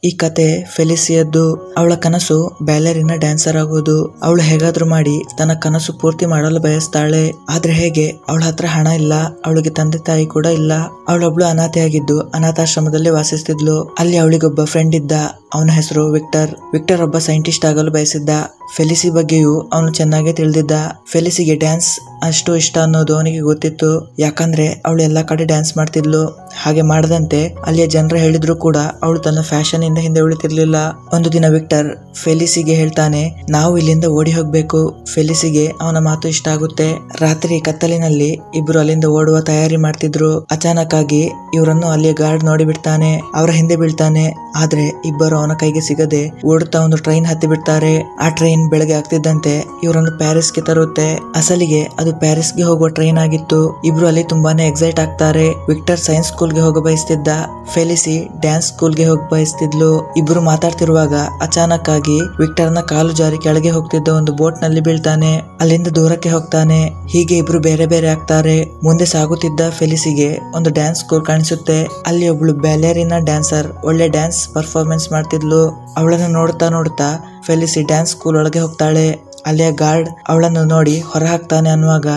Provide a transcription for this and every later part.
ಈ ಕತೆ ಫೆಲಿಸಿಯದ್ದು. ಅವಳ ಕನಸು ಬ್ಯಾಲೆರಿನ ಡ್ಯಾನ್ಸರ್ ಆಗೋದು. ಅವಳು ಹೇಗಾದ್ರೂ ಮಾಡಿ ತನ್ನ ಕನಸು ಪೂರ್ತಿ ಮಾಡಲು ಬಯಸ್ತಾಳೆ. ಆದ್ರೆ ಹೇಗೆ? ಅವಳ ಹತ್ರ ಹಣ ಇಲ್ಲ, ಅವಳಿಗೆ ತಂದೆ ತಾಯಿ ಕೂಡ ಇಲ್ಲ. ಅವಳೊಬ್ಳು ಅನಾಥೆಯಾಗಿದ್ದು ಅನಾಥಾಶ್ರಮದಲ್ಲಿ ವಾಸಿಸ್ತಿದ್ಲು. ಅಲ್ಲಿ ಅವಳಿಗೊಬ್ಬ ಫ್ರೆಂಡ್ ಇದ್ದ. ಅವನ ಹೆಸರು ವಿಕ್ಟರ್. ವಿಕ್ಟರ್ ಒಬ್ಬ ಸೈಂಟಿಸ್ಟ್ ಆಗಲು ಬಯಸಿದ್ದ. ಫೆಲಿಸಿ ಬಗ್ಗೆಯೂ ಅವನು ಚೆನ್ನಾಗಿ ತಿಳಿದಿದ್ದ. ಫೆಲಿಸಿಗೆ ಡ್ಯಾನ್ಸ್ ಅಷ್ಟು ಇಷ್ಟ ಅನ್ನೋದು ಅವನಿಗೆ ಗೊತ್ತಿತ್ತು. ಯಾಕಂದ್ರೆ ಅವಳು ಎಲ್ಲಾ ಕಡೆ ಡ್ಯಾನ್ಸ್ ಮಾಡ್ತಿದ್ಲು. ಹಾಗೆ ಮಾಡದಂತೆ ಅಲ್ಲಿಯ ಜನರು ಹೇಳಿದ್ರು ಕೂಡ ಅವಳು ತನ್ನ ಫ್ಯಾಷನ್ ಇಂದ ಹಿಂದೆ ಉಳಿತಿರ್ಲಿಲ್ಲ. ಒಂದು ದಿನ ವಿಕ್ಟರ್ ಫೆಲಿಸಿಗೆ ಹೇಳ್ತಾನೆ, ನಾವು ಇಲ್ಲಿಂದ ಓಡಿ ಹೋಗ್ಬೇಕು. ಫೆಲಿಸಿಗೆ ಅವನ ಮಾತು ಇಷ್ಟ ಆಗುತ್ತೆ. ರಾತ್ರಿ ಕತ್ತಲಿನಲ್ಲಿ ಇಬ್ರು ಅಲ್ಲಿಂದ ಓಡುವ ತಯಾರಿ ಮಾಡ್ತಿದ್ರು. ಅಚಾನಕ್ ಆಗಿ ಇವರನ್ನು ಅಲ್ಲಿಯ ಗಾರ್ಡ್ ನೋಡಿ ಬಿಡ್ತಾನೆ. ಅವರ ಹಿಂದೆ ಬೀಳ್ತಾನೆ. ಆದ್ರೆ ಇಬ್ಬರು ಅವನ ಕೈಗೆ ಸಿಗದೆ ಓಡುತ್ತಾ ಒಂದು ಟ್ರೈನ್ ಹತ್ತಿ ಬಿಡ್ತಾರೆ. ಆ ಟ್ರೈನ್ ಬೆಳಗ್ಗೆ ಆಗ್ತಿದ್ದಂತೆ ಇವರನ್ನು ಪ್ಯಾರಿಸ್ಗೆ ತರುತ್ತೆ. ಅಸಲಿಗೆ ಅದು ಪ್ಯಾರಿಸ್ಗೆ ಹೋಗುವ ಟ್ರೈನ್ ಆಗಿತ್ತು. ಇಬ್ರು ಅಲ್ಲಿ ತುಂಬಾನೇ ಎಕ್ಸೈಟ್ ಆಗ್ತಾರೆ. ವಿಕ್ಟರ್ ಸೈನ್ಸ್ ಸ್ಕೂಲ್ಗೆ ಹೋಗ ಬಯಸ್ತಿದ್ದ. ಫೆಲಿಸಿ ಡ್ಯಾನ್ಸ್ ಸ್ಕೂಲ್ಗೆ ಹೋಗ ಬಯಸ್ತಿದ್ಲು. ಇಬ್ರು ಮಾತಾಡ್ತಿರುವಾಗ ಅಚಾನಕ್ ಆಗಿ ವಿಕ್ಟರ್ನ ಕಾಲು ಜಾರಿ ಕೆಳಗೆ ಹೋಗ್ತಿದ್ದ ಒಂದು ಬೋಟ್ ನಲ್ಲಿ ಬೀಳ್ತಾನೆ. ಅಲ್ಲಿಂದ ದೂರಕ್ಕೆ ಹೋಗ್ತಾನೆ. ಹೀಗೆ ಇಬ್ರು ಬೇರೆ ಬೇರೆ ಆಗ್ತಾರೆ. ಮುಂದೆ ಸಾಗುತ್ತಿದ್ದ ಫೆಲಿಸಿಗೆ ಒಂದು ಡ್ಯಾನ್ಸ್ ಸ್ಕೂಲ್ ಕಾಣಿಸುತ್ತೆ. ಅಲ್ಲಿ ಒಬ್ಳು ಬ್ಯಾಲೆರಿನಾ ಡ್ಯಾನ್ಸರ್ ಒಳ್ಳೆ ಡ್ಯಾನ್ಸ್ ಪರ್ಫಾರ್ಮೆನ್ಸ್ ಮಾಡ್ತಿದ್ಲು. ಅವಳನ್ನು ನೋಡ್ತಾ ನೋಡ್ತಾ ಫೆಲಿಸಿ ಡ್ಯಾನ್ಸ್ ಸ್ಕೂಲ್ ಒಳಗೆ ಹೋಗ್ತಾಳೆ. ಅಲ್ಲಿಯ ಗಾರ್ಡ್ ಅವಳನ್ನು ನೋಡಿ ಹೊರ ಹಾಕ್ತಾನೆ ಅನ್ನುವಾಗ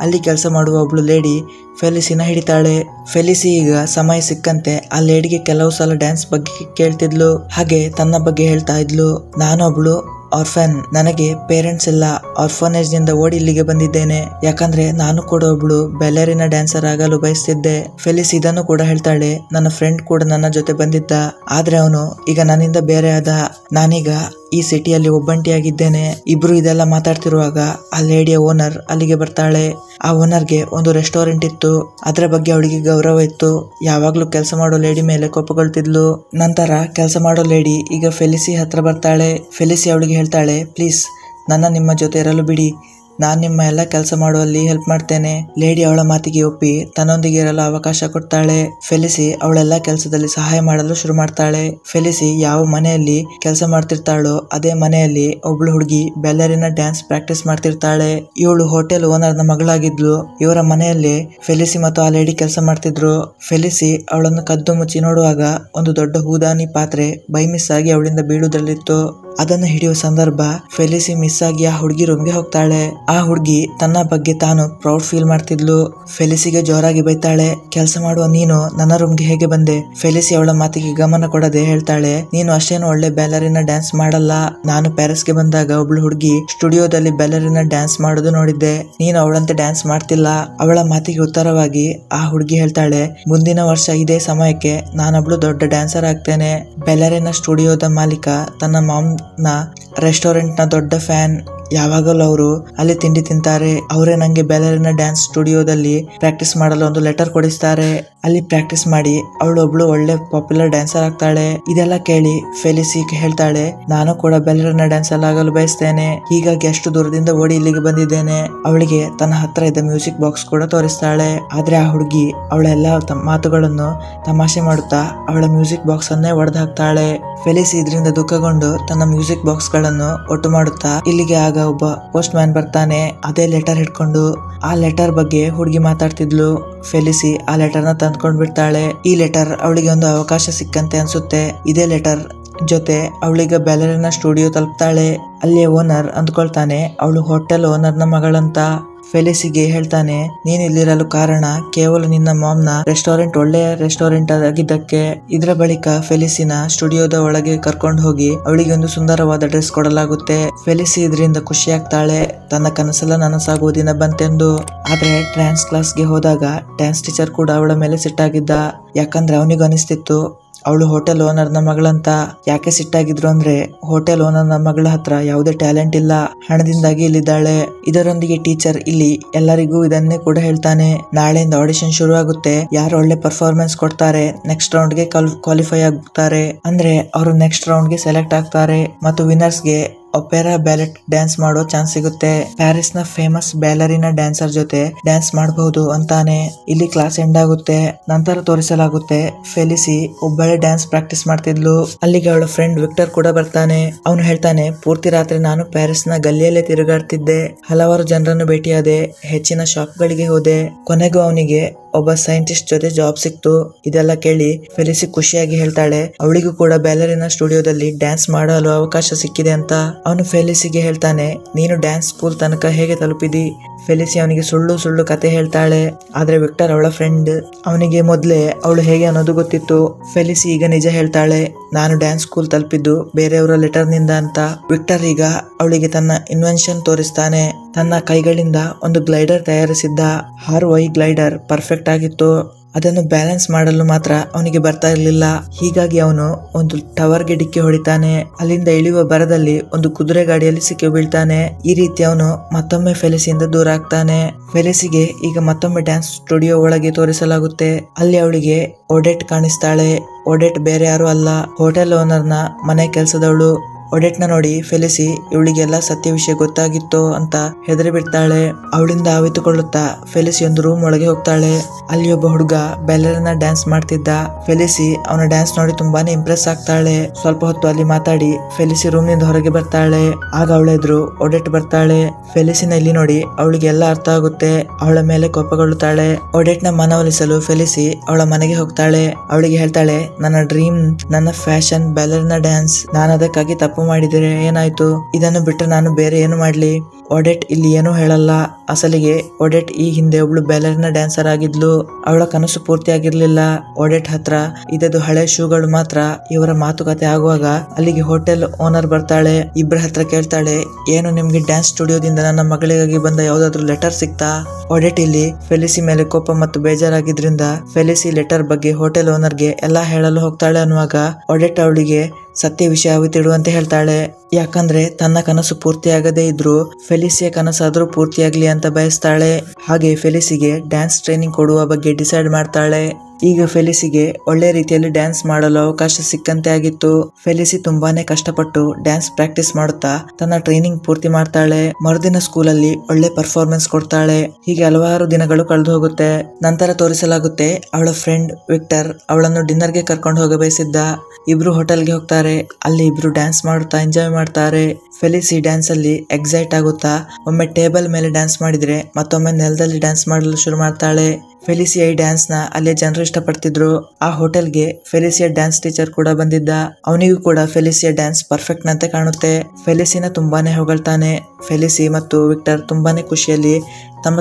ಅಲ್ಲಿ ಕೆಲಸ ಮಾಡುವ ಒಬ್ಳು ಲೇಡಿ ಫೆಲಿಸಿನ ಹಿಡಿತಾಳೆ. ಫೆಲಿಸಿ ಈಗ ಸಮಯ ಸಿಕ್ಕಂತೆ ಆ ಲೇಡಿಗೆ ಕೆಲವು ಸಲ ಡ್ಯಾನ್ಸ್ ಬಗ್ಗೆ ಕೇಳ್ತಿದ್ಲು. ಹಾಗೆ ತನ್ನ ಬಗ್ಗೆ ಹೇಳ್ತಾ ಇದ್ಲು. ನಾನೊಬ್ಳು ಆರ್ಫನ್, ನನಗೆ ಪೇರೆಂಟ್ಸ್ ಇಲ್ಲ. ಆರ್ಫನೇಜ್ ನಿಂದ ಓಡಿ ಇಲ್ಲಿಗೆ ಬಂದಿದ್ದೇನೆ. ಯಾಕಂದ್ರೆ ನಾನು ಕೂಡ ಒಬ್ಳು ಬ್ಯಾಲೆರಿನಾ ಡ್ಯಾನ್ಸರ್ ಆಗಲು ಬಯಸ್ತಿದ್ದೆ. ಫೆಲಿಸ್ ಇದನ್ನು ಕೂಡ ಹೇಳ್ತಾಳೆ. ನನ್ನ ಫ್ರೆಂಡ್ ಕೂಡ ನನ್ನ ಜೊತೆ ಬಂದಿದ್ದ. ಆದ್ರೆ ಅವನು ಈಗ ನನ್ನಿಂದ ಬೇರೆ ಆದ. ನಾನೀಗ ಈ ಸಿಟಿಯಲ್ಲಿ ಒಬ್ಬಂಟಿಯಾಗಿದ್ದೇನೆ. ಇಬ್ರು ಇದೆಲ್ಲ ಮಾತಾಡ್ತಿರುವಾಗ ಆ ಲೇಡಿಯ ಓನರ್ ಅಲ್ಲಿಗೆ ಬರ್ತಾಳೆ. ಆ ಓನರ್ಗೆ ಒಂದು ರೆಸ್ಟೋರೆಂಟ್ ಇತ್ತು. ಅದರ ಬಗ್ಗೆ ಅವಳಿಗೆ ಗೌರವ ಇತ್ತು. ಯಾವಾಗ್ಲೂ ಕೆಲಸ ಮಾಡೋ ಲೇಡಿ ಮೇಲೆ ಕೋಪಗೊಳ್ತಿದ್ಲು. ನಂತರ ಕೆಲಸ ಮಾಡೋ ಲೇಡಿ ಈಗ ಫೆಲಿಸಿ ಹತ್ರ ಬರ್ತಾಳೆ. ಫೆಲಿಸಿ ಅವಳಿಗೆ ಹೇಳ್ತಾಳೆ, ಪ್ಲೀಸ್ ನನ್ನ ನಿಮ್ಮ ಜೊತೆ ಇರಲು ಬಿಡಿ. ನಾನ್ ನಿಮ್ಮ ಎಲ್ಲ ಕೆಲಸ ಮಾಡುವಲ್ಲಿ ಹೆಲ್ಪ್ ಮಾಡ್ತೇನೆ. ಲೇಡಿ ಅವಳ ಮಾತಿಗೆ ಒಪ್ಪಿ ತನ್ನೊಂದಿಗೆ ಇರಲು ಅವಕಾಶ ಕೊಡ್ತಾಳೆ. ಫೆಲಿಸಿ ಅವಳೆಲ್ಲ ಕೆಲಸದಲ್ಲಿ ಸಹಾಯ ಮಾಡಲು ಶುರು ಮಾಡ್ತಾಳೆ. ಫೆಲಿಸಿ ಯಾವ ಮನೆಯಲ್ಲಿ ಕೆಲಸ ಮಾಡ್ತಿರ್ತಾಳೋ ಅದೇ ಮನೆಯಲ್ಲಿ ಒಬ್ಳು ಹುಡುಗಿ ಬ್ಯಾಲೆರಿನಾ ಡ್ಯಾನ್ಸ್ ಪ್ರಾಕ್ಟೀಸ್ ಮಾಡ್ತಿರ್ತಾಳೆ. ಇವಳು ಹೋಟೆಲ್ ಓನರ್ನ ಮಗಳಾಗಿದ್ಲು. ಇವರ ಮನೆಯಲ್ಲಿ ಫೆಲಿಸಿ ಮತ್ತು ಆ ಲೇಡಿ ಕೆಲಸ ಮಾಡ್ತಿದ್ರು. ಫೆಲಿಸಿ ಅವಳನ್ನು ಕದ್ದು ಮುಚ್ಚಿ ನೋಡುವಾಗ ಒಂದು ದೊಡ್ಡ ಹೂದಾನಿ ಪಾತ್ರೆ ಬೈ ಮಿಸ್ ಆಗಿ ಅವಳಿಂದ ಬೀಳುವುದರಲ್ಲಿತ್ತು. ಅದನ್ನು ಹಿಡಿಯುವ ಸಂದರ್ಭ ಫೆಲಿಸಿ ಮಿಸ್ ಆಗಿ ಆ ಹುಡುಗಿ ರೂಮ್ಗೆ ಹೋಗ್ತಾಳೆ. ಆ ಹುಡುಗಿ ತನ್ನ ಬಗ್ಗೆ ತಾನು ಪ್ರೌಡ್ ಫೀಲ್ ಮಾಡ್ತಿದ್ಲು. ಫೆಲಿಸಿಗೆ ಜೋರಾಗಿ ಬೈತಾಳೆ, ಕೆಲಸ ಮಾಡುವ ನೀನು ನನ್ನ ರೂಮ್ಗೆ ಹೇಗೆ ಬಂದೆ? ಫೆಲಿಸಿ ಅವಳ ಮಾತಿಗೆ ಗಮನ ಕೊಡದೆ ಹೇಳ್ತಾಳೆ, ನೀನು ಅಷ್ಟೇನು ಒಳ್ಳೆ ಬ್ಯಾಲೆರಿನಾ ಡ್ಯಾನ್ಸ್ ಮಾಡಲ್ಲ. ನಾನು ಪ್ಯಾರಿಸ್ಗೆ ಬಂದಾಗ ಒಬ್ಳು ಹುಡುಗಿ ಸ್ಟುಡಿಯೋದಲ್ಲಿ ಬ್ಯಾಲೆರಿನಾ ಡ್ಯಾನ್ಸ್ ಮಾಡೋದು ನೋಡಿದ್ದೆ. ನೀನು ಅವಳಂತೆ ಡ್ಯಾನ್ಸ್ ಮಾಡ್ತಿಲ್ಲ. ಅವಳ ಮಾತಿಗೆ ಉತ್ತರವಾಗಿ ಆ ಹುಡುಗಿ ಹೇಳ್ತಾಳೆ, ಮುಂದಿನ ವರ್ಷ ಇದೇ ಸಮಯಕ್ಕೆ ನಾನೊಬ್ಳು ದೊಡ್ಡ ಡ್ಯಾನ್ಸರ್ ಆಗ್ತೇನೆ. ಬ್ಯಾಲೆರಿನಾ ಸ್ಟುಡಿಯೋದ ಮಾಲೀಕ ತನ್ನ ಮಾಮ್ನ ರೆಸ್ಟೋರೆಂಟ್ ನ ದೊಡ್ಡ ಫ್ಯಾನ್. ಯಾವಾಗಲೂ ಅವರು ಅಲ್ಲಿ ತಿಂಡಿ ತಿಂತಾರೆ. ಅವರೇ ನಂಗೆ ಬ್ಯಾಲೆರಿನಾ ಡ್ಯಾನ್ಸ್ ಸ್ಟುಡಿಯೋದಲ್ಲಿ ಪ್ರಾಕ್ಟೀಸ್ ಮಾಡಲು ಒಂದು ಲೆಟರ್ ಕೊಡಿಸ್ತಾರೆ. ಅಲ್ಲಿ ಪ್ರಾಕ್ಟೀಸ್ ಮಾಡಿ ಅವಳು ಒಬ್ಳು ಒಳ್ಳೆ ಪಾಪ್ಯುಲರ್ ಡ್ಯಾನ್ಸರ್ ಆಗ್ತಾಳೆ. ಇದೆಲ್ಲ ಕೇಳಿ ಫೆಲಿಸಿ ಹೇಳ್ತಾಳೆ, ನಾನು ಕೂಡ ಬ್ಯಾಲೆರಿನಾ ಡ್ಯಾನ್ಸರ್ ಆಗಲು ಬಯಸ್ತೇನೆ. ಹೀಗಾಗಿ ಅಷ್ಟು ದೂರದಿಂದ ಓಡಿ ಇಲ್ಲಿಗೆ ಬಂದಿದ್ದೇನೆ. ಅವಳಿಗೆ ತನ್ನ ಹತ್ರ ಇದ್ದ ಮ್ಯೂಸಿಕ್ ಬಾಕ್ಸ್ ಕೂಡ ತೋರಿಸ್ತಾಳೆ. ಆದ್ರೆ ಆ ಹುಡುಗಿ ಅವಳ ಎಲ್ಲಾ ಮಾತುಗಳನ್ನು ತಮಾಷೆ ಮಾಡುತ್ತಾ ಅವಳ ಮ್ಯೂಸಿಕ್ ಬಾಕ್ಸ್ ಅನ್ನೇ ಒಡೆದು ಹಾಕ್ತಾಳೆ. ಫೆಲಿಸಿ ಇದರಿಂದ ದುಃಖಗೊಂಡು ತನ್ನ ಮ್ಯೂಸಿಕ್ ಬಾಕ್ಸ್ ಗಳನ್ನು ಒಟ್ಟು ಮಾಡುತ್ತಾ ಇಲ್ಲಿಗೆ ಆಗ ಒಬ್ಬ ಪೋಸ್ಟ್ ಮ್ಯಾನ್ ಬರ್ತಾನೆ. ಅದೇ ಲೆಟರ್ ಹಿಡ್ಕೊಂಡು. ಆ ಲೆಟರ್ ಬಗ್ಗೆ ಹುಡುಗಿ ಮಾತಾಡ್ತಿದ್ಲು. ಫೆಲಿಸಿ ಆ ಲೆಟರ್ ನ ತಂದ್ಕೊಂಡ್ ಬಿಡ್ತಾಳೆ. ಈ ಲೆಟರ್ ಅವಳಿಗೆ ಒಂದು ಅವಕಾಶ ಸಿಕ್ಕಂತೆ ಅನ್ಸುತ್ತೆ. ಇದೇ ಲೆಟರ್ ಜೊತೆ ಅವಳಿಗೆ ಬ್ಯಾಲೆರಿನಾ ಸ್ಟುಡಿಯೋ ತಲುಪ್ತಾಳೆ. ಅಲ್ಲಿಯ ಓನರ್ ಅಂದ್ಕೊಳ್ತಾನೆ ಅವಳು ಹೋಟೆಲ್ ಓನರ್ನ ಮಗಳಂತ. ಫೆಲಿಸಿಗೆ ಹೇಳ್ತಾನೆ, ನೀನ್ ಇಲ್ಲಿರಲು ಕಾರಣ ಕೇವಲ ನಿನ್ನ ಮಾಮ್ನ ರೆಸ್ಟೋರೆಂಟ್ ಒಳ್ಳೆಯ ರೆಸ್ಟೋರೆಂಟ್ ಆಗಿದ್ದಕ್ಕೆ. ಇದರ ಬಳಿಕ ಫೆಲಿಸಿನ ಸ್ಟುಡಿಯೋದ ಒಳಗೆ ಕರ್ಕೊಂಡು ಹೋಗಿ ಅವಳಿಗೆ ಒಂದು ಸುಂದರವಾದ ಡ್ರೆಸ್ ಕೊಡಲಾಗುತ್ತೆ. ಫೆಲಿಸಿ ಇದರಿಂದ ಖುಷಿ ಆಗ್ತಾಳೆ. ತನ್ನ ಕನಸೆಲ್ಲ ನನಸಾಗುವ ದಿನ ಬಂತೆಂದು. ಆದ್ರೆ ಡ್ಯಾನ್ಸ್ ಕ್ಲಾಸ್ಗೆ ಹೋದಾಗ ಡ್ಯಾನ್ಸ್ ಟೀಚರ್ ಕೂಡ ಅವಳ ಮೇಲೆ ಸಿಟ್ಟಾಗಿದ್ದ. ಯಾಕಂದ್ರೆ ಅವನಿಗೂ ಅನಿಸ್ತಿತ್ತು ಅವಳು ಹೋಟೆಲ್ ಓನರ್ನ ಮಗಳಂತ. ಯಾಕೆ ಸಿಟ್ಟಾಗಿದ್ರು ಅಂದ್ರೆ ಹೋಟೆಲ್ ಓನರ್ನ ಮಗಳ ಹತ್ರ ಯಾವುದೇ ಟ್ಯಾಲೆಂಟ್ ಇಲ್ಲ, ಹಣದಿಂದಾಗಿ ಇಲ್ಲಿದ್ದಾಳೆ. ಇದರೊಂದಿಗೆ ಟೀಚರ್ ಇಲ್ಲಿ ಎಲ್ಲರಿಗೂ ಇದನ್ನೇ ಕೂಡ ಹೇಳ್ತಾನೆ. ನಾಳೆಯಿಂದ ಆಡಿಷನ್ ಶುರು ಆಗುತ್ತೆ. ಯಾರು ಒಳ್ಳೆ ಪರ್ಫಾರ್ಮೆನ್ಸ್ ಕೊಡ್ತಾರೆ ನೆಕ್ಸ್ಟ್ ರೌಂಡ್ ಗೆ ಕ್ವಾಲಿಫೈ ಆಗ್ತಾರೆ. ಅಂದ್ರೆ ಅವರು ನೆಕ್ಸ್ಟ್ ರೌಂಡ್ ಗೆ ಸೆಲೆಕ್ಟ್ ಆಗ್ತಾರೆ ಮತ್ತು ವಿನ್ನರ್ಸ್ ಗೆ ಒಪೆರಾ ಬ್ಯಾಲೆಟ್ ಡ್ಯಾನ್ಸ್ ಮಾಡೋ ಚಾನ್ಸ್ ಸಿಗುತ್ತೆ. ಪ್ಯಾರಿಸ್ ನ ಫೇಮಸ್ ಬ್ಯಾಲೆರಿನಾ ಡ್ಯಾನ್ಸರ್ ಜೊತೆ ಡ್ಯಾನ್ಸ್ ಮಾಡಬಹುದು ಅಂತಾನೆ. ಇಲ್ಲಿ ಕ್ಲಾಸ್ ಎಂಡ್ ಆಗುತ್ತೆ. ನಂತರ ತೋರಿಸಲಾಗುತ್ತೆ ಫೆಲಿಸಿ ಒಬ್ಬಳೆ ಡ್ಯಾನ್ಸ್ ಪ್ರಾಕ್ಟೀಸ್ ಮಾಡ್ತಿದ್ಲು. ಅಲ್ಲಿಗೆ ಅವಳ ಫ್ರೆಂಡ್ ವಿಕ್ಟರ್ ಕೂಡ ಬರ್ತಾನೆ. ಅವನು ಹೇಳ್ತಾನೆ, ಪೂರ್ತಿ ರಾತ್ರಿ ನಾನು ಪ್ಯಾರಿಸ್ ನ ಗಲ್ಲಿಯಲ್ಲೇ ತಿರುಗಾಡ್ತಿದ್ದೆ. ಹಲವಾರು ಜನರನ್ನು ಭೇಟಿಯಾದೆ. ಹೆಚ್ಚಿನ ಶಾಪ್ ಗಳಿಗೆ ಹೋದೆ. ಕೊನೆಗೂ ಅವನಿಗೆ ಒಬ್ಬ ಸೈಂಟಿಸ್ಟ್ ಜೊತೆ ಜಾಬ್ ಸಿಕ್ತು. ಇದೆಲ್ಲ ಕೇಳಿ ಫೆಲಿಸಿ ಖುಷಿಯಾಗಿ ಹೇಳ್ತಾಳೆ ಅವಳಿಗೂ ಕೂಡ ಬ್ಯಾಲರಿನಾ ಸ್ಟುಡಿಯೋದಲ್ಲಿ ಡ್ಯಾನ್ಸ್ ಮಾಡಲು ಅವಕಾಶ ಸಿಕ್ಕಿದೆ ಅಂತ. ಅವನು ಫೆಲಿಸಿಗೆ ಹೇಳ್ತಾನೆ, ನೀನು ಡ್ಯಾನ್ಸ್ ಸ್ಕೂಲ್ ತನಕ ಹೇಗೆ ತಲುಪಿದಿ? ಫೆಲಿಸಿ ಅವನಿಗೆ ಸುಳ್ಳು ಸುಳ್ಳು ಕತೆ ಹೇಳ್ತಾಳೆ. ಆದ್ರೆ ವಿಕ್ಟರ್ ಅವಳ ಫ್ರೆಂಡ್, ಅವನಿಗೆ ಮೊದ್ಲೇ ಅವಳು ಹೇಗೆ ಅನ್ನೋದು ಗೊತ್ತಿತ್ತು. ಫೆಲಿಸಿ ಈಗ ನಿಜ ಹೇಳ್ತಾಳೆ, ನಾನು ಡ್ಯಾನ್ಸ್ ಸ್ಕೂಲ್ ತಲುಪಿದ್ದು ಬೇರೆಯವರ ಲೆಟರ್ ನಿಂದ ಅಂತ. ವಿಕ್ಟರ್ ಈಗ ಅವಳಿಗೆ ತನ್ನ ಇನ್ವೆನ್ಷನ್ ತೋರಿಸ್ತಾನೆ. ತನ್ನ ಕೈಗಳಿಂದ ಒಂದು ಗ್ಲೈಡರ್ ತಯಾರಿಸಿದ್ದ. ಹಾರುವ ಈ ಗ್ಲೈಡರ್ ಪರ್ಫೆಕ್ಟ್ ಆಗಿತ್ತು. ಅದನ್ನು ಬ್ಯಾಲೆನ್ಸ್ ಮಾಡಲು ಮಾತ್ರ ಅವನಿಗೆ ಬರ್ತಾ ಇರ್ಲಿಲ್ಲ. ಹೀಗಾಗಿ ಅವನು ಒಂದು ಟವರ್ಗೆ ಡಿಕ್ಕಿ ಹೊಡಿತಾನೆ. ಅಲ್ಲಿಂದ ಇಳಿಯುವ ಬರದಲ್ಲಿ ಒಂದು ಕುದುರೆ ಗಾಡಿಯಲ್ಲಿ ಸಿಕ್ಕಿ ಬೀಳ್ತಾನೆ. ಈ ರೀತಿ ಅವನು ಮತ್ತೊಮ್ಮೆ ಫೆಲಿಸಿಯಿಂದ ದೂರ ಆಗ್ತಾನೆ. ಫೆಲಿಸಿಗೆ ಈಗ ಮತ್ತೊಮ್ಮೆ ಡ್ಯಾನ್ಸ್ ಸ್ಟುಡಿಯೋ ಒಳಗೆ ತೋರಿಸಲಾಗುತ್ತೆ. ಅಲ್ಲಿ ಅವಳಿಗೆ ಒಡೆಟ್ ಕಾಣಿಸ್ತಾಳೆ. ಒಡೆಟ್ ಬೇರೆ ಯಾರು ಅಲ್ಲ, ಹೋಟೆಲ್ ಓನರ್ನ ಮನೆ ಕೆಲಸದವಳು. ಒಡೆಟ್ನ ನೋಡಿ ಫೆಲಿಸಿ ಇವಳಿಗೆಲ್ಲ ಸತ್ಯ ವಿಷಯ ಗೊತ್ತಾಗಿತ್ತು ಅಂತ ಹೆದರಿ ಬಿಡ್ತಾಳೆ. ಅವಳಿಂದ ಆವಿತುಕೊಳ್ಳುತ್ತಾ ಫೆಲಿಸಿ ಒಂದು ರೂಮ್ ಒಳಗೆ ಹೋಗ್ತಾಳೆ. ಅಲ್ಲಿ ಒಬ್ಬ ಹುಡುಗ ಬ್ಯಾಲೆರಿನಾ ಡ್ಯಾನ್ಸ್ ಮಾಡ್ತಿದ್ದ. ಫೆಲಿಸಿ ಅವನ ಡ್ಯಾನ್ಸ್ ನೋಡಿ ತುಂಬಾನೇ ಇಂಪ್ರೆಸ್ ಆಗ್ತಾಳೆ. ಸ್ವಲ್ಪ ಹೊತ್ತು ಅಲ್ಲಿ ಮಾತಾಡಿ ಫೆಲಿಸಿ ರೂಮ್ ನಿಂದ ಹೊರಗೆ ಬರ್ತಾಳೆ. ಆಗ ಅವಳ ಎದುರು ಒಡೆಟ್ ಬರ್ತಾಳೆ. ಫೆಲಿಸಿನ ಇಲ್ಲಿ ನೋಡಿ ಅವಳಿಗೆ ಎಲ್ಲ ಅರ್ಥ ಆಗುತ್ತೆ. ಅವಳ ಮೇಲೆ ಕೋಪಗೊಳ್ಳುತ್ತಾಳೆ. ಒಡೆಟ್ನ ಮನವೊಲಿಸಲು ಫೆಲಿಸಿ ಅವಳ ಮನೆಗೆ ಹೋಗ್ತಾಳೆ. ಅವಳಿಗೆ ಹೇಳ್ತಾಳೆ, ನನ್ನ ಡ್ರೀಮ್ ನನ್ನ ಫ್ಯಾಷನ್ ಬ್ಯಾಲೆರಿನಾ ಡ್ಯಾನ್ಸ್. ನಾನು ಅದಕ್ಕಾಗಿ ತಪ್ಪು ಮಾಡಿದರೆ ಏನಾಯ್ತು? ಇದನ್ನು ಬಿಟ್ಟು ನಾನು ಬೇರೆ ಏನು ಮಾಡ್ಲಿ? ಒಡೆಟ್ ಇಲ್ಲಿ ಏನೂ ಹೇಳಲ್ಲ. ಅಸಲಿಗೆ ಒಡೆಟ್ ಈ ಹಿಂದೆ ಒಬ್ಳು ಬ್ಯಾಲೆರಿನಾ ಡ್ಯಾನ್ಸರ್ ಆಗಿದ್ಲು. ಅವಳ ಕನಸು ಪೂರ್ತಿಯಾಗಿರ್ಲಿಲ್ಲ. ಒಡೆಟ್ ಹತ್ರ ಇದದು ಹಳೆ ಶೂಗಳು ಮಾತ್ರ. ಇವರ ಮಾತುಕತೆ ಆಗುವಾಗ ಅಲ್ಲಿಗೆ ಹೋಟೆಲ್ ಓನರ್ ಬರ್ತಾಳೆ. ಇಬ್ಬರ ಹತ್ರ ಕೇಳ್ತಾಳೆ, ಏನು ನಿಮ್ಗೆ ಡ್ಯಾನ್ಸ್ ಸ್ಟುಡಿಯೋದಿಂದ ನನ್ನ ಮಗಳಿಗಾಗಿ ಬಂದ ಯಾವ್ದಾದ್ರು ಲೆಟರ್ ಸಿಕ್ತಾ? ಒಡೆಟ್ ಇಲ್ಲಿ ಫೆಲಿಸಿ ಮೇಲೆ ಕೋಪ ಮತ್ತು ಬೇಜಾರಾಗಿದ್ರಿಂದ ಫೆಲಿಸಿ ಲೆಟರ್ ಬಗ್ಗೆ ಹೋಟೆಲ್ ಓನರ್ಗೆ ಎಲ್ಲಾ ಹೇಳಲು ಹೋಗ್ತಾಳೆ. ಅನ್ನುವಾಗ ಒಡೆಟ್ ಅವಳಿಗೆ ಸತ್ಯ ವಿಷಯ ಅವಿತಿಡುವಂತೆ ಹೇಳ್ತಾಳೆ. ಯಾಕಂದ್ರೆ ತನ್ನ ಕನಸು ಪೂರ್ತಿಯಾಗದೇ ಇದ್ರು ಫೆಲಿಸಿಯ ಕನಸಾದ್ರೂ ಪೂರ್ತಿಯಾಗ್ಲಿ ಅಂತ ಬಯಸ್ತಾಳೆ. ಹಾಗೆ ಫೆಲಿಸಿಗೆ ಡ್ಯಾನ್ಸ್ ಟ್ರೈನಿಂಗ್ ಕೊಡುವ ಬಗ್ಗೆ ಡಿಸೈಡ್ ಮಾಡ್ತಾಳೆ. ಈಗ ಫೆಲಿಸಿಗೆ ಒಳ್ಳೆ ರೀತಿಯಲ್ಲಿ ಡ್ಯಾನ್ಸ್ ಮಾಡಲು ಅವಕಾಶ ಸಿಕ್ಕಂತೆ ಆಗಿತ್ತು. ಫೆಲಿಸಿ ತುಂಬಾನೇ ಕಷ್ಟಪಟ್ಟು ಡ್ಯಾನ್ಸ್ ಪ್ರಾಕ್ಟೀಸ್ ಮಾಡುತ್ತಾ ತನ್ನ ಟ್ರೈನಿಂಗ್ ಪೂರ್ತಿ ಮಾಡ್ತಾಳೆ. ಮರುದಿನ ಸ್ಕೂಲಲ್ಲಿ ಒಳ್ಳೆ ಪರ್ಫಾರ್ಮೆನ್ಸ್ ಕೊಡ್ತಾಳೆ. ಹೀಗೆ ಹಲವಾರು ದಿನಗಳು ಕಳೆದು ಹೋಗುತ್ತೆ. ನಂತರ ತೋರಿಸಲಾಗುತ್ತೆ ಅವಳ ಫ್ರೆಂಡ್ ವಿಕ್ಟರ್ ಅವಳನ್ನು ಡಿನ್ನರ್ಗೆ ಕರ್ಕೊಂಡು ಹೋಗ ಬಯಸಿದ್ದ. ಇಬ್ರು ಹೋಟೆಲ್ಗೆ ಹೋಗ್ತಾರೆ. ಅಲ್ಲಿ ಇಬ್ರು ಡ್ಯಾನ್ಸ್ ಮಾಡುತ್ತಾ ಎಂಜಾಯ್ ಮಾಡ್ತಾರೆ. ಫೆಲಿಸಿ ಡ್ಯಾನ್ಸ್ ಅಲ್ಲಿ ಎಕ್ಸೈಟ್ ಆಗುತ್ತಾ ಒಮ್ಮೆ ಟೇಬಲ್ ಮೇಲೆ ಡ್ಯಾನ್ಸ್ ಮಾಡಿದ್ರೆ ಮತ್ತೊಮ್ಮೆ ನೆಲದಲ್ಲಿ ಡ್ಯಾನ್ಸ್ ಮಾಡಲು ಶುರು ಮಾಡ್ತಾಳೆ. ಫೆಲಿಸಿಯ ಈ ಡ್ಯಾನ್ಸ್ ನ ಅಲ್ಲೇ ಜನರು ಇಷ್ಟಪಡ್ತಿದ್ರು. ಆ ಹೋಟೆಲ್ಗೆ ಫೆಲಿಸಿಯ ಡ್ಯಾನ್ಸ್ ಟೀಚರ್ ಕೂಡ ಬಂದಿದ್ದ. ಅವನಿಗೂ ಕೂಡ ಫೆಲಿಸಿಯ ಡ್ಯಾನ್ಸ್ ಪರ್ಫೆಕ್ಟ್ ನಂತೆ ಕಾಣುತ್ತೆ. ಫೆಲಿಸಿನ ತುಂಬಾನೇ ಹೊಗಳ್ತಾನೆ. ಫೆಲಿಸಿ ಮತ್ತು ವಿಕ್ಟರ್ ತುಂಬಾನೇ ಖುಷಿಯಲ್ಲಿ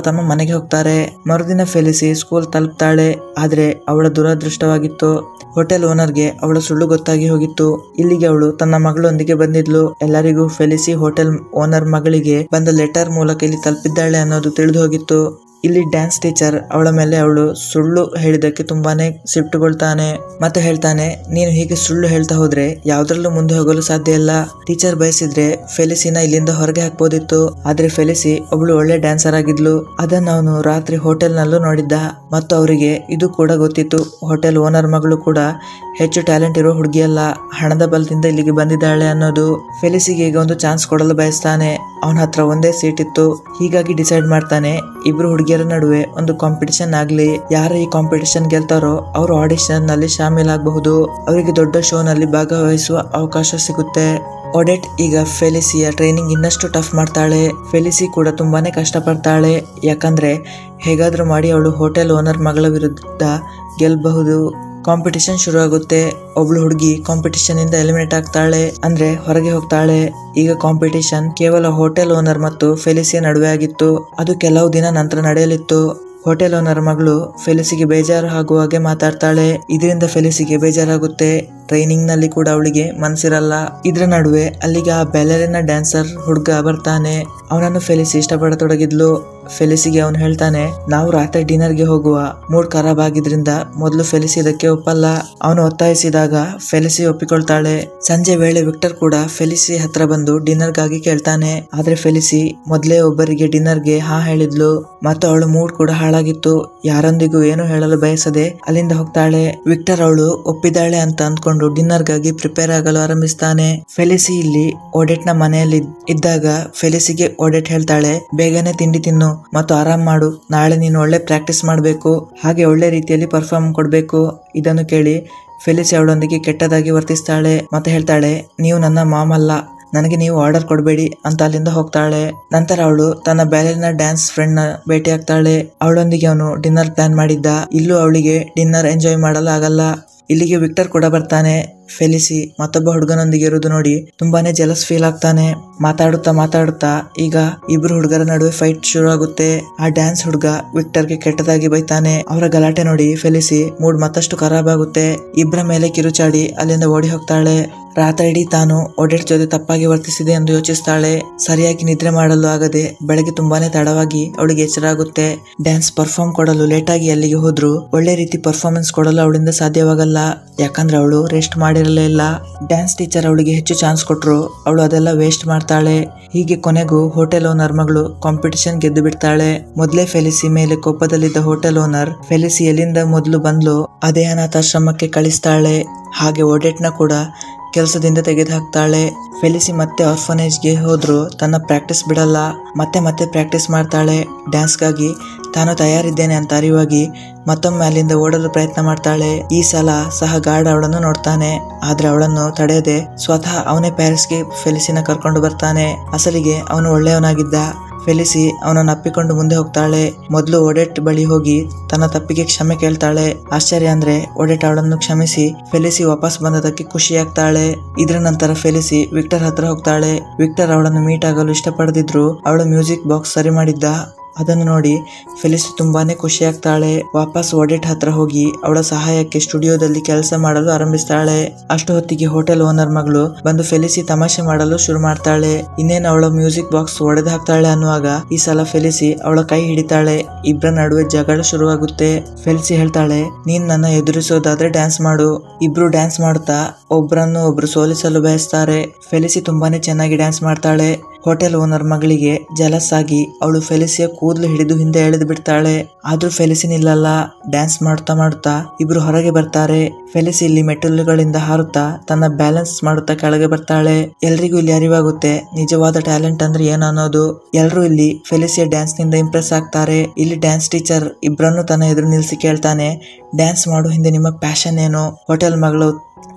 ತಮ್ಮ ಮನೆಗೆ ಹೋಗ್ತಾರೆ. ಮರುದಿನ ಫೆಲಿಸಿ ಸ್ಕೂಲ್ ತಲುಪ್ತಾಳೆ. ಆದ್ರೆ ಅವಳ ದುರದೃಷ್ಟವಾಗಿತ್ತು. ಹೋಟೆಲ್ ಓನರ್ಗೆ ಅವಳ ಸುಳ್ಳು ಗೊತ್ತಾಗಿ ಹೋಗಿತ್ತು. ಇಲ್ಲಿಗೆ ಅವಳು ತನ್ನ ಮಗಳೊಂದಿಗೆ ಬಂದಿದ್ಲು. ಎಲ್ಲರಿಗೂ ಫೆಲಿಸಿ ಹೋಟೆಲ್ ಓನರ್ ಮಗಳಿಗೆ ಬಂದ ಲೆಟರ್ ಮೂಲಕ ಇಲ್ಲಿ ತಲುಪಿದ್ದಾಳೆ ಅನ್ನೋದು ತಿಳಿದು ಹೋಗಿತ್ತು. ಇಲ್ಲಿ ಡ್ಯಾನ್ಸ್ ಟೀಚರ್ ಅವಳ ಮೇಲೆ ಅವಳು ಸುಳ್ಳು ಹೇಳಿದಕ್ಕೆ ತುಂಬಾನೇ ಸಿಟ್ಟುಗೊಳ್ತಾನೆ ಮತ್ತೆ ಹೇಳ್ತಾನೆ, ನೀನು ಹೀಗೆ ಸುಳ್ಳು ಹೇಳ್ತಾ ಹೋದ್ರೆ ಯಾವ್ದ್ರಲ್ಲೂ ಮುಂದೆ ಹೋಗಲು ಸಾಧ್ಯ ಇಲ್ಲ. ಟೀಚರ್ ಬಯಸಿದ್ರೆ ಫೆಲಿಸಿನ ಇಲ್ಲಿಂದ ಹೊರಗೆ ಹಾಕ್ಬೋದಿತ್ತು. ಆದ್ರೆ ಫೆಲಿಸಿ ಒಬ್ಳು ಒಳ್ಳೆ ಡ್ಯಾನ್ಸರ್ ಆಗಿದ್ಲು. ಅದನ್ನ ಅವನು ರಾತ್ರಿ ಹೋಟೆಲ್ ನಲ್ಲೂ ನೋಡಿದ್ದ. ಮತ್ತು ಅವರಿಗೆ ಇದು ಕೂಡ ಗೊತ್ತಿತ್ತು, ಹೋಟೆಲ್ ಓನರ್ ಮಗಳು ಕೂಡ ಹೆಚ್ಚು ಟ್ಯಾಲೆಂಟ್ ಇರೋ ಹುಡುಗಿಯಲ್ಲ, ಹಣದ ಬಲದಿಂದ ಇಲ್ಲಿಗೆ ಬಂದಿದ್ದಾಳೆ ಅನ್ನೋದು. ಫೆಲಿಸಿಗೆ ಈಗ ಒಂದು ಚಾನ್ಸ್ ಕೊಡಲು ಬಯಸ್ತಾನೆ. ಅವನ ಹತ್ರ ಒಂದೇ ಸೀಟ್ ಇತ್ತು. ಹೀಗಾಗಿ ಡಿಸೈಡ್ ಮಾಡ್ತಾನೆ, ಇಬ್ರು ಹುಡುಗಿಯರ ನಡುವೆ ಒಂದು ಕಾಂಪಿಟಿಷನ್ ಆಗ್ಲಿ. ಯಾರು ಈ ಕಾಂಪಿಟಿಷನ್ ಗೆಲ್ತಾರೋ ಅವರು ಆಡಿಷನ್ ನಲ್ಲಿ ಶಾಮೀಲಾಗಬಹುದು. ಅವರಿಗೆ ದೊಡ್ಡ ಶೋ ನಲ್ಲಿ ಭಾಗವಹಿಸುವ ಅವಕಾಶ ಸಿಗುತ್ತೆ. ಒಡೆಟ್ ಈಗ ಫೆಲಿಸಿಯ ಟ್ರೈನಿಂಗ್ ಇನ್ನಷ್ಟು ಟಫ್ ಮಾಡ್ತಾಳೆ. ಫೆಲಿಸಿ ಕೂಡ ತುಂಬಾನೇ ಕಷ್ಟಪಡ್ತಾಳೆ. ಯಾಕಂದ್ರೆ ಹೇಗಾದ್ರೂ ಮಾಡಿ ಅವಳು ಹೋಟೆಲ್ ಓನರ್ ಮಗಳ ವಿರುದ್ಧ ಗೆಲ್ಲಬಹುದು. ಕಾಂಪಿಟಿಷನ್ ಶುರು ಆಗುತ್ತೆ. ಒಬ್ಳು ಹುಡುಗಿ ಕಾಂಪಿಟಿಷನ್ ಇಂದ ಎಲಿಮಿನೇಟ್ ಆಗ್ತಾಳೆ, ಅಂದ್ರೆ ಹೊರಗೆ ಹೋಗ್ತಾಳೆ. ಈಗ ಕಾಂಪಿಟಿಷನ್ ಕೇವಲ ಹೋಟೆಲ್ ಓನರ್ ಮತ್ತು ಫೆಲಿಸಿಯ ನಡುವೆ ಆಗಿತ್ತು. ಅದು ಕೆಲವು ದಿನ ನಂತರ ನಡೆಯಲಿತ್ತು. ಹೋಟೆಲ್ ಓನರ್ ಮಗಳು ಫೆಲಿಸಿಗೆ ಬೇಜಾರು ಆಗುವ ಹಾಗೆ ಮಾತಾಡ್ತಾಳೆ. ಇದರಿಂದ ಫೆಲಿಸಿಗೆ ಬೇಜಾರಾಗುತ್ತೆ. ಟ್ರೈನಿಂಗ್ ನಲ್ಲಿ ಕೂಡ ಅವಳಿಗೆ ಮನಸ್ಸಿರಲ್ಲ. ಇದ್ರ ನಡುವೆ ಅಲ್ಲಿಗೆ ಆ ಬ್ಯಾಲೆರಿನಾ ಡ್ಯಾನ್ಸರ್ ಹುಡುಗ ಬರ್ತಾನೆ. ಅವನನ್ನು ಫೆಲಿಸಿ ಇಷ್ಟಪಡತೊಡಗಿದ್ಲು. ಫೆಲಿಸಿಗೆ ಅವನು ಹೇಳ್ತಾನೆ, ನಾವು ರಾತ್ರಿ ಡಿನ್ನರ್ಗೆ ಹೋಗುವ. ಮೂಡ್ ಖರಾಬ್ ಆಗಿದ್ರಿಂದ ಮೊದಲು ಫೆಲಿಸಿ ಇದಕ್ಕೆ ಒಪ್ಪಲ್ಲ. ಅವನು ಒತ್ತಾಯಿಸಿದಾಗ ಫೆಲಿಸಿ ಒಪ್ಪಿಕೊಳ್ತಾಳೆ. ಸಂಜೆ ವೇಳೆ ವಿಕ್ಟರ್ ಕೂಡ ಫೆಲಿಸಿ ಹತ್ರ ಬಂದು ಡಿನ್ನರ್ಗಾಗಿ ಕೇಳ್ತಾನೆ. ಆದ್ರೆ ಫೆಲಿಸಿ ಮೊದಲೇ ಒಬ್ಬರಿಗೆ ಡಿನ್ನರ್ಗೆ ಹಾ ಹೇಳಿದ್ಲು ಮತ್ತು ಅವಳು ಮೂಡ್ ಕೂಡ ಹಾಳಾಗಿತ್ತು. ಯಾರೊಂದಿಗೂ ಏನು ಹೇಳಲು ಬಯಸದೆ ಅಲ್ಲಿಂದ ಹೋಗ್ತಾಳೆ. ವಿಕ್ಟರ್ ಅವಳು ಒಪ್ಪಿದ್ದಾಳೆ ಅಂತ ಅಂದ್ಕೊಂಡು ಡಿನ್ನರ್ಗಾಗಿ ಪ್ರಿಪೇರ್ ಆಗಲು ಆರಂಭಿಸ್ತಾನೆ. ಫೆಲಿಸಿ ಇಲ್ಲಿ ಒಡೆಟ್ ನ ಮನೆಯಲ್ಲಿ ಇದ್ದಾಗ ಫೆಲಿಸಿಗೆ ಒಡೆಟ್ ಹೇಳ್ತಾಳೆ, ಬೇಗನೆ ತಿಂಡಿ ತಿನ್ನು ಮತ್ತು ಆರಾಮ್ ಮಾಡು. ನಾಳೆ ನೀನು ಒಳ್ಳೆ ಪ್ರಾಕ್ಟೀಸ್ ಮಾಡಬೇಕು, ಹಾಗೆ ಒಳ್ಳೆ ರೀತಿಯಲ್ಲಿ ಪರ್ಫಾರ್ಮ್ ಕೊಡ್ಬೇಕು. ಇದನ್ನು ಕೇಳಿ ಫೆಲಿಸಿ ಅವಳೊಂದಿಗೆ ಕೆಟ್ಟದಾಗಿ ವರ್ತಿಸ್ತಾಳೆ ಮತ್ತೆ ಹೇಳ್ತಾಳೆ, ನೀವು ನನ್ನ ಮಾಮ್ ಅಲ್ಲ, ನನಗೆ ನೀವು ಆರ್ಡರ್ ಕೊಡಬೇಡಿ ಅಂತ ಅಲ್ಲಿಂದ ಹೋಗ್ತಾಳೆ. ನಂತರ ಅವಳು ತನ್ನ ಬ್ಯಾಲೆರಿನಾ ಡ್ಯಾನ್ಸ್ ಫ್ರೆಂಡ್ ನ ಭೇಟಿ ಆಗ್ತಾಳೆ. ಅವಳೊಂದಿಗೆ ಅವನು ಡಿನ್ನರ್ ಪ್ಲಾನ್ ಮಾಡಿದ್ದ. ಇಲ್ಲೂ ಅವಳಿಗೆ ಡಿನ್ನರ್ ಎಂಜಾಯ್ ಮಾಡಲು ಆಗಲ್ಲ. ಇಲ್ಲಿಗೆ ವಿಕ್ಟರ್ ಕೂಡ ಬರ್ತಾನೆ. ಫೆಲಿಸಿ ಮತ್ತೊಬ್ಬ ಹುಡುಗನೊಂದಿಗೆ ಇರುವುದು ನೋಡಿ ತುಂಬಾನೇ ಜೆಲಸ್ ಫೀಲ್ ಆಗ್ತಾನೆ. ಮಾತಾಡುತ್ತಾ ಈಗ ಇಬ್ರು ಹುಡುಗರ ನಡುವೆ ಫೈಟ್ ಶುರು ಆಗುತ್ತೆ. ಆ ಡ್ಯಾನ್ಸ್ ಹುಡುಗ ವಿಕ್ಟರ್ಗೆ ಕೆಟ್ಟದಾಗಿ ಬೈತಾನೆ. ಅವರ ಗಲಾಟೆ ನೋಡಿ ಫೆಲಿಸಿ ಮೂಡ್ ಮತ್ತಷ್ಟು ಖರಾಬ್ ಆಗುತ್ತೆ. ಇಬ್ಬರ ಮೇಲೆ ಕಿರುಚಾಡಿ ಅಲ್ಲಿಂದ ಓಡಿ ಹೋಗ್ತಾಳೆ. ರಾತ್ರಿ ಇಡೀ ತಾನು ಒಡೆಟ್ ಜೊತೆ ತಪ್ಪಾಗಿ ವರ್ತಿಸಿದೆ ಎಂದು ಯೋಚಿಸ್ತಾಳೆ. ಸರಿಯಾಗಿ ನಿದ್ರೆ ಮಾಡಲು ಆಗದೆ ಬೆಳಗ್ಗೆ ತುಂಬಾನೇ ತಡವಾಗಿ ಅವಳಿಗೆ ಎಚ್ಚರ ಆಗುತ್ತೆ. ಡ್ಯಾನ್ಸ್ ಪರ್ಫಾರ್ಮ್ ಕೊಡಲು ಲೇಟಾಗಿ ಅಲ್ಲಿಗೆ ಹೋದ್ರು ಒಳ್ಳೆ ರೀತಿ ಪರ್ಫಾರ್ಮೆನ್ಸ್ ಕೊಡಲು ಅವಳಿಂದ ಸಾಧ್ಯವಾಗಲ್ಲ. ಯಾಕಂದ್ರೆ ಅವಳು ರೆಸ್ಟ್ ಮಾಡಿರಲೇ ಇಲ್ಲ. ಡ್ಯಾನ್ಸ್ ಟೀಚರ್ ಅವಳಿಗೆ ಹೆಚ್ಚು ಚಾನ್ಸ್ ಕೊಟ್ರು, ಅವಳು ಅದೆಲ್ಲ ವೇಸ್ಟ್ ಮಾಡ್ತಾಳೆ. ಹೀಗೆ ಕೊನೆಗೂ ಹೋಟೆಲ್ ಓನರ್ ಮಗಳು ಕಾಂಪಿಟಿಷನ್ ಗೆದ್ದು ಬಿಡ್ತಾಳೆ. ಮೊದಲೇ ಫೆಲಿಸಿ ಮೇಲೆ ಕೋಪದಲ್ಲಿದ್ದ ಹೋಟೆಲ್ ಓನರ್ ಫೆಲಿಸಿ ಎಲ್ಲಿಂದ ಮೊದಲು ಬಂದ್ಲು ಅದೇ ಅನಾಥಾಶ್ರಮಕ್ಕೆ ಕಳಿಸ್ತಾಳೆ. ಹಾಗೆ ಒಡೆಟ್ನ ಕೂಡ ಕೆಲಸದಿಂದ ತೆಗೆದುಹಾಕ್ತಾಳೆ. ಫೆಲಿಸಿ ಮತ್ತೆ ಆರ್ಫನೇಜ್ಗೆ ಹೋದ್ರು ತನ್ನ ಪ್ರಾಕ್ಟೀಸ್ ಬಿಡಲ್ಲ. ಮತ್ತೆ ಪ್ರಾಕ್ಟೀಸ್ ಮಾಡ್ತಾಳೆ. ಡ್ಯಾನ್ಸ್ಗಾಗಿ ತಾನು ತಯಾರಿದ್ದೇನೆ ಅಂತ ಅರಿವಾಗಿ ಮತ್ತೊಮ್ಮೆ ಅಲ್ಲಿಂದ ಓಡಲು ಪ್ರಯತ್ನ ಮಾಡ್ತಾಳೆ. ಈ ಸಲ ಸಹ ಗಾರ್ಡ್ ಅವಳನ್ನು ನೋಡ್ತಾನೆ. ಆದ್ರೆ ಅವಳನ್ನು ತಡೆಯದೆ ಸ್ವತಃ ಅವನೇ ಪ್ಯಾರಿಸ್ಗೆ ಫೆಲಿಸಿನ ಕರ್ಕೊಂಡು ಬರ್ತಾನೆ. ಅಸಲಿಗೆ ಅವನು ಒಳ್ಳೆಯವನಾಗಿದ್ದ. ಫೆಲಿಸಿ ಅವನನ್ನು ಅಪ್ಪಿಕೊಂಡು ಮುಂದೆ ಹೋಗ್ತಾಳೆ. ಮೊದಲು ಒಡೆಟ್ ಬಳಿ ಹೋಗಿ ತನ್ನ ತಪ್ಪಿಗೆ ಕ್ಷಮೆ ಕೇಳ್ತಾಳೆ. ಆಶ್ಚರ್ಯ ಅಂದ್ರೆ ಒಡೆಟ್ ಅವಳನ್ನು ಕ್ಷಮಿಸಿ ಫೆಲಿಸಿ ವಾಪಸ್ ಬಂದದಕ್ಕೆ ಖುಷಿಯಾಗ್ತಾಳೆ. ಇದ್ರ ನಂತರ ಫೆಲಿಸಿ ವಿಕ್ಟರ್ ಹತ್ರ ಹೋಗ್ತಾಳೆ. ವಿಕ್ಟರ್ ಅವಳನ್ನು ಮೀಟ್ ಆಗಲು ಇಷ್ಟಪಡದಿದ್ರು ಅವಳು ಮ್ಯೂಸಿಕ್ ಬಾಕ್ಸ್ ಸರಿ ಮಾಡಿದ್ದ. ಅದನ್ನು ನೋಡಿ ಫೆಲಿಸಿ ತುಂಬಾನೇ ಖುಷಿಯಾಗ್ತಾಳೆ. ವಾಪಸ್ ಒಡೆಟ್ ಹತ್ರ ಹೋಗಿ ಅವಳ ಸಹಾಯಕ್ಕೆ ಸ್ಟುಡಿಯೋದಲ್ಲಿ ಕೆಲಸ ಮಾಡಲು ಆರಂಭಿಸ್ತಾಳೆ. ಅಷ್ಟು ಹೊತ್ತಿಗೆ ಹೋಟೆಲ್ ಓನರ್ ಮಗಳು ಬಂದು ಫೆಲಿಸಿ ತಮಾಷೆ ಮಾಡಲು ಶುರು ಮಾಡ್ತಾಳೆ. ಇನ್ನೇನು ಅವಳ ಮ್ಯೂಸಿಕ್ ಬಾಕ್ಸ್ ಒಡೆದು ಹಾಕ್ತಾಳೆ ಅನ್ನುವಾಗ ಈ ಸಲ ಫೆಲಿಸಿ ಅವಳ ಕೈ ಹಿಡಿತಾಳೆ. ಇಬ್ಬರ ನಡುವೆ ಜಗಳ ಶುರುವಾಗುತ್ತೆ. ಫೆಲಿಸಿ ಹೇಳ್ತಾಳೆ, ನೀನ್ ನನ್ನ ಎದುರಿಸೋದಾದ್ರೆ ಡ್ಯಾನ್ಸ್ ಮಾಡು. ಇಬ್ರು ಡ್ಯಾನ್ಸ್ ಮಾಡುತ್ತಾ ಒಬ್ರನ್ನು ಒಬ್ರು ಸೋಲಿಸಲು ಬಯಸ್ತಾರೆ. ಫೆಲಿಸಿ ತುಂಬಾನೇ ಚೆನ್ನಾಗಿ ಡ್ಯಾನ್ಸ್ ಮಾಡ್ತಾಳೆ. ಹೋಟೆಲ್ ಓನರ್ ಮಗಳಿಗೆ ಜಲಸ್ ಆಗಿ ಅವಳು ಫೆಲಿಸಿಯ ಕೂದಲು ಹಿಡಿದು ಹಿಂದೆ ಎಳೆದು ಬಿಡ್ತಾಳೆ. ಆದ್ರೂ ಫೆಲಿಸಿ ನಿಲ್ಲಲ್ಲ. ಡ್ಯಾನ್ಸ್ ಮಾಡುತ್ತಾ ಇಬ್ರು ಹೊರಗೆ ಬರ್ತಾರೆ. ಫೆಲಿಸಿ ಇಲ್ಲಿ ಮೆಟ್ಟಿಲುಗಳಿಂದ ಹಾರುತ್ತಾ ತನ್ನ ಬ್ಯಾಲೆನ್ಸ್ ಮಾಡುತ್ತಾ ಕೆಳಗೆ ಬರ್ತಾಳೆ. ಎಲ್ರಿಗೂ ಇಲ್ಲಿ ಅರಿವಾಗುತ್ತೆ ನಿಜವಾದ ಟ್ಯಾಲೆಂಟ್ ಅಂದ್ರೆ ಏನು ಅನ್ನೋದು. ಎಲ್ರೂ ಇಲ್ಲಿ ಫೆಲಿಸಿಯ ಡ್ಯಾನ್ಸ್ ನಿಂದ ಇಂಪ್ರೆಸ್ ಆಗ್ತಾರೆ. ಇಲ್ಲಿ ಡ್ಯಾನ್ಸ್ ಟೀಚರ್ ಇಬ್ಬರನ್ನು ತನ್ನ ಎದುರು ನಿಲ್ಲಿಸಿ ಕೇಳ್ತಾನೆ, ಡ್ಯಾನ್ಸ್ ಮಾಡೋ ಹಿಂದೆ ನಿಮ್ಮ ಪ್ಯಾಷನ್ ಏನು? ಹೋಟೆಲ್ ಮಗಳು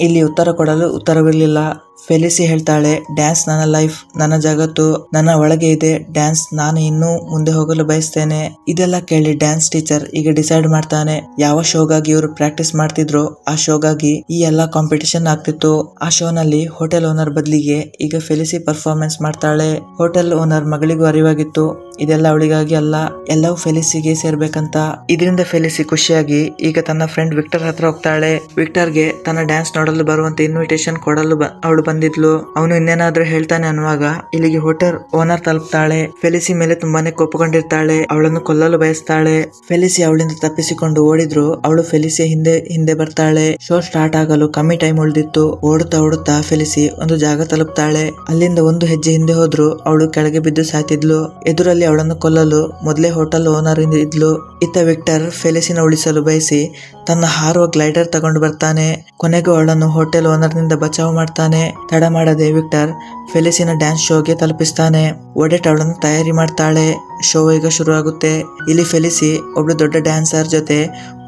ಇಲ್ಲಿ ಉತ್ತರ ಕೊಡಲು ಉತ್ತರವಿರಲಿಲ್ಲ. ಫೆಲಿಸಿ ಹೇಳ್ತಾಳೆ, ಡ್ಯಾನ್ಸ್ ನನ್ನ ಲೈಫ್, ನನ್ನ ಜಗತ್ತು, ನನ್ನ ಒಳಗೆ ಇದೆ ಡ್ಯಾನ್ಸ್. ನಾನು ಇನ್ನೂ ಮುಂದೆ ಹೋಗಲು ಬಯಸ್ತೇನೆ. ಇದೆಲ್ಲ ಕೇಳಿ ಡ್ಯಾನ್ಸ್ ಟೀಚರ್ ಈಗ ಡಿಸೈಡ್ ಮಾಡ್ತಾನೆ ಯಾವ ಶೋಗಾಗಿ ಇವರು ಪ್ರಾಕ್ಟೀಸ್ ಮಾಡ್ತಿದ್ರು ಆ ಶೋಗಾಗಿ ಈ ಎಲ್ಲಾ ಕಾಂಪಿಟಿಷನ್ ಆಗ್ತಿತ್ತು. ಆ ಶೋನಲ್ಲಿ ಹೋಟೆಲ್ ಓನರ್ ಬದಲಿಗೆ ಈಗ ಫೆಲಿಸಿ ಪರ್ಫಾರ್ಮೆನ್ಸ್ ಮಾಡ್ತಾಳೆ. ಹೋಟೆಲ್ ಓನರ್ ಮಗಳಿಗೂ ಅರಿವಾಗಿತ್ತು ಇದೆಲ್ಲ ಅವಳಿಗಾಗಿ ಅಲ್ಲ, ಎಲ್ಲವೂ ಫೆಲಿಸಿಗೆ ಸೇರ್ಬೇಕಂತ. ಇದರಿಂದ ಫೆಲಿಸಿ ಖುಷಿಯಾಗಿ ಈಗ ತನ್ನ ಫ್ರೆಂಡ್ ವಿಕ್ಟರ್ ಹತ್ರ ಹೋಗ್ತಾಳೆ. ವಿಕ್ಟರ್ಗೆ ತನ್ನ ಡ್ಯಾನ್ಸ್ ನೋಡಲು ಬರುವಂತೆ ಇನ್ವಿಟೇಷನ್ ಕೊಡಲು ಅವಳು ಬಂದಿದ್ಲು. ಅವನು ಇನ್ನೇನಾದ್ರೂ ಹೇಳ್ತಾನೆ ಅನ್ನುವಾಗ ಇಲ್ಲಿಗೆ ಹೋಟೆಲ್ ಓನರ್ ತಲುಪ್ತಾಳೆ. ಫೆಲಿಸಿ ಮೇಲೆ ತುಂಬಾನೇ ಕೋಪಗೊಂಡಿರ್ತಾಳೆ. ಅವಳನ್ನು ಕೊಲ್ಲಲು ಬಯಸ್ತಾಳೆ. ಫೆಲಿಸಿ ಅವಳಿಂದ ತಪ್ಪಿಸಿಕೊಂಡು ಓಡಿದ್ರು ಅವಳು ಫೆಲಿಸಿಯ ಹಿಂದೆ ಬರ್ತಾಳೆ. ಶೋ ಸ್ಟಾರ್ಟ್ ಆಗಲು ಕಮ್ಮಿ ಟೈಮ್ ಉಳಿದಿತ್ತು. ಓಡುತ್ತಾ ಫೆಲಿಸಿ ಒಂದು ಜಾಗ ತಲುಪ್ತಾಳೆ. ಅಲ್ಲಿಂದ ಒಂದು ಹೆಜ್ಜೆ ಹಿಂದೆ ಹೋದ್ರು ಅವಳು ಕೆಳಗೆ ಬಿದ್ದು ಸಾಯ್ತಿದ್ಲು. ಎದುರಲ್ಲಿ ಅವಳನ್ನು ಕೊಲ್ಲಲು ಮೊದಲೇ ಹೋಟೆಲ್ ಓನರ್ ಇದ್ಲು. ಇತ್ತ ವಿಕ್ಟರ್ ಫೆಲಿಸಿನ ಉಳಿಸಲು ಬಯಸಿ ತನ್ನ ಹಾರುವ ಗ್ಲೈಡರ್ ತಗೊಂಡು ಬರ್ತಾನೆ. ಕೊನೆಗೂ ಅವಳನ್ನು ಹೋಟೆಲ್ ಓನರ್ ನಿಂದ ಬಚಾವ್ ಮಾಡ್ತಾನೆ. ತಡ ಮಾಡದೆ ವಿಕ್ಟರ್ ಫೆಲಿಸಿನ ಡ್ಯಾನ್ಸ್ ಶೋಗೆ ತಲುಪಿಸ್ತಾನೆ. ಒಡೆಟ್ ಅವಳನ್ನು ತಯಾರಿ ಮಾಡ್ತಾಳೆ. ಶೋ ಈಗ ಶುರು ಆಗುತ್ತೆ. ಇಲ್ಲಿ ಫೆಲಿಸಿ ಒಬ್ಳು ದೊಡ್ಡ ಡ್ಯಾನ್ಸರ್ ಜೊತೆ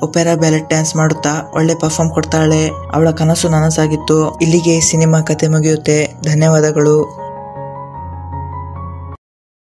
ಒಪೆರಾ ಬ್ಯಾಲೆಟ್ ಡ್ಯಾನ್ಸ್ ಮಾಡುತ್ತಾ ಒಳ್ಳೆ ಪರ್ಫಾರ್ಮ್ ಕೊಡ್ತಾಳೆ. ಅವಳ ಕನಸು ನನಸಾಗಿತ್ತು. ಇಲ್ಲಿಗೆ ಈ ಸಿನಿಮಾ ಕತೆ ಮುಗಿಯುತ್ತೆ. ಧನ್ಯವಾದಗಳು.